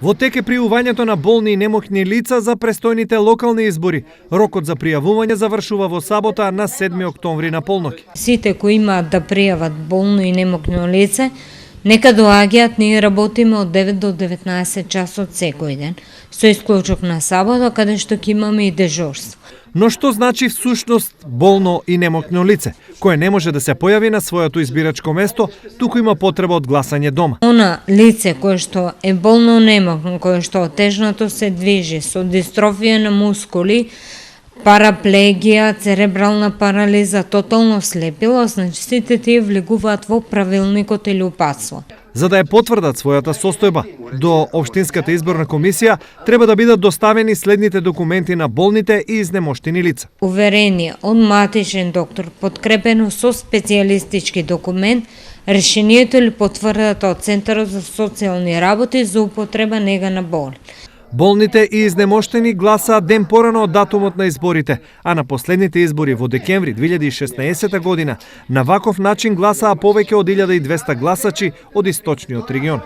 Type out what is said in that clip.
Во тек е пријавувањето на болни и немоќни лица за престојните локални избори. Рокот за пријавување завршува во сабота на 7 октомври на полноќ. Сите кои имаат да пријават болно и немоќно лице, нека доаѓаат, ние работиме од 9 до 19 часот секој ден, со исклучок на сабота, каде што ќе имаме и дежурство. Но што значи всушност болно и немоќно лице, кое не може да се појави на своето избирачко место, туку има потреба од гласање дома? Она лице кое што е болно немоќно, кое што отежнато се движи, со дистрофија на мускули, параплегија, церебрална парализа, тотално слепило, значи сите тие влегуваат во правилникот или упатство. За да ја потврдат својата состојба, до Општинската изборна комисија треба да бидат доставени следните документи на болните и изнемоштени лица. Уверение од матичен доктор, подкрепено со специјалистички документ, решението или потврдата од Центарот за социјални работи за употреба нега на болни. Болните и изнемоштени гласаат ден порано од датумот на изборите, а на последните избори во декември 2016 година на ваков начин гласаа повеќе од 1200 гласачи од источниот регион.